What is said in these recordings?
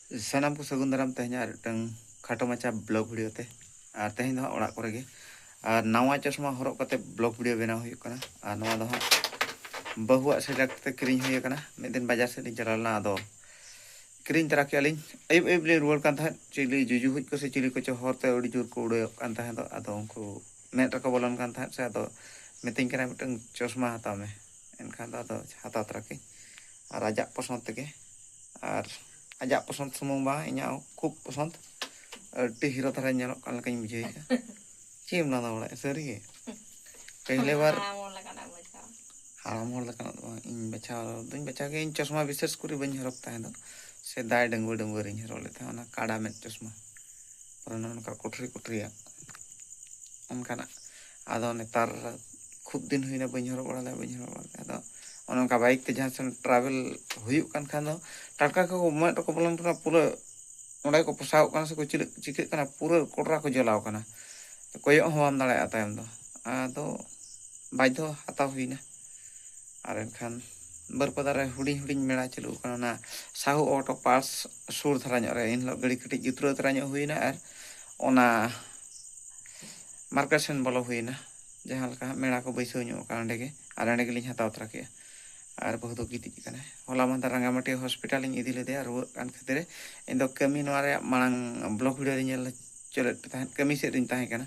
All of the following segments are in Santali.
Sanam ko sagun daram tehnya teng khato macha blog video te ar tehny do orak kore ge ar nawa chashma horok kate blog video benaw huyuk kana ar nawa do bahuak selak te kiring huy kana medin bazar se chalal na ado kiring tara ke alin ayub le ruwar kan tha chili juju huj ko se chili ko cho horte odi jur ko ude kan tha do ado unku met ra ko bolon kan tha se ado meting kana miteng chashma hataw me enkhan do ado hataw tara ke ar ajak posond tege ar ajak posond sumung ba inya खूब पसंद टी हीरो तरह nyalok kan lakañ bujai ka cim na wala seri ge पहले बार haram hol lakana इन bacha ge इन चश्मा विशेष करी बन हरक ताहे दो से दाय डंगो डंगो रिन हरो ले था ना काड़ा में चश्मा परना उनका कोठरी कोठरिया उनका आदो नेतार खूब दिन हुइना बन हरो बड़ा बन हरो आदो उनका बाइक ते जहां से ट्रैवल हुयुक kan खान दो टाटका को मत को बोलन पूरा onde ko posaw kana se ko chikik kana pura kodra ko jalaw kana koyok hom dale atayam do ado baidho hataw huina ar enkhan barpadare huding huding mela chalu kana na sahu auto pass sur dhara nyok re inlo gadi kati jutro dhara nyok huina ar ona markation bolo huina jahan leka mela ko baisaw nyok kana ndege ar ende gelin hataw tara ke আর বহুত গিতি কানে হলা মানতা রাঙ্গামাটি হসপিটাল ইন ইদি লেদে আর কান খাতিরে ইন দ কামি নরে মানাং ব্লক ভিডিও ᱧᱮᱞ চলে তাহেন কামি সে দিন তাহে কানা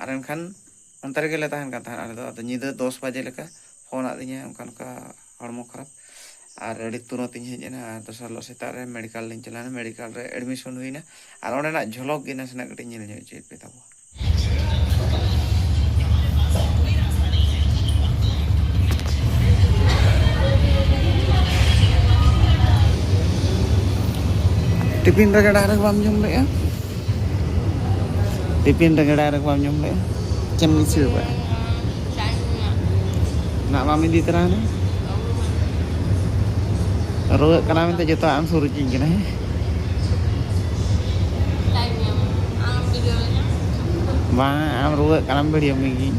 আর এনখান অন্তরে গেলে তাহেন কান তাহেন আর দ নিদা 10 বাজে লেকা ফোন আদিnya অনকান কা হড়মো খারাপ আর এডি তুরন্ত ইñ হেজেনা আর দসar lo seta re medical lin chalana medical re admission huina R onde na jholok gina sena kati ñel ñoy chet petabo Tipin ragada arek bam jom le ya tipin ragada arek bam jom le cem isi ba nak mami di terana ro kana minta joto am suruh cing kena ba am ro kana video migi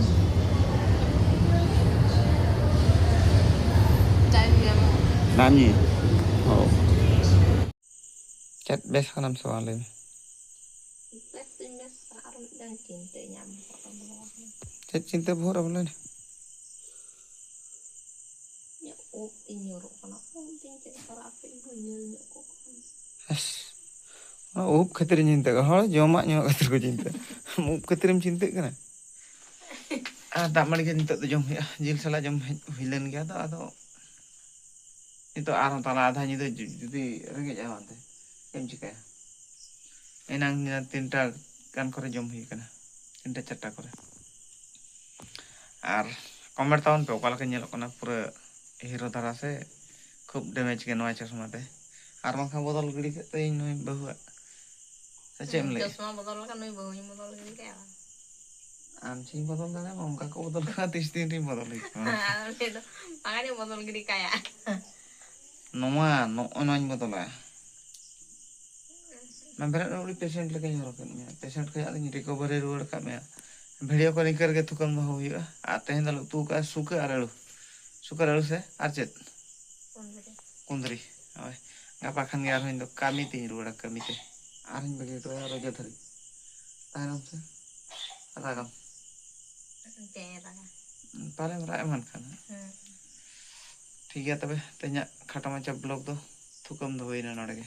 nani oh chat best kanam soal ini. Chat cinta bohor apa lagi? Up khatir cinta ka hor jomak nyok khatir ko cinta. Up khatirim cinta kana. Tak mali ka cinta tu jom ya jil sala jom hilen gya to ado itu aram tala adha nyi to judi renge jawan te. Em chikaya enang tinta kan kore jom hui kana tinta chatta kore ar comment taun pe okala ka nyelok kana pura hero dhara se khub damage ke noa chashma te ar bangkha bodol gidi ke te noi bahua sa chem le chashma bodol ka noi bahu bodol gidi ke am chi bodol dala onka ko bodol ka 30 din ri bodol hi pagani bodol gidi kaya noa no onoin bodol ya Memberat udah patient lagi nyuruh kan ya, patient kayak ada nyeri recovery ruang kan ya, video calling kerja tukang mau ya, ate hendak lu tuh kan suka ada lu sih, arcet, kundri, oh, nggak pakan ya hendak kami tinggi ruang kami teh, arin begitu ya raja tadi, tahan sih, ragam, paling ragam kan, tiga tapi tanya kata macam blog tuh tukang tuh ini nara ke.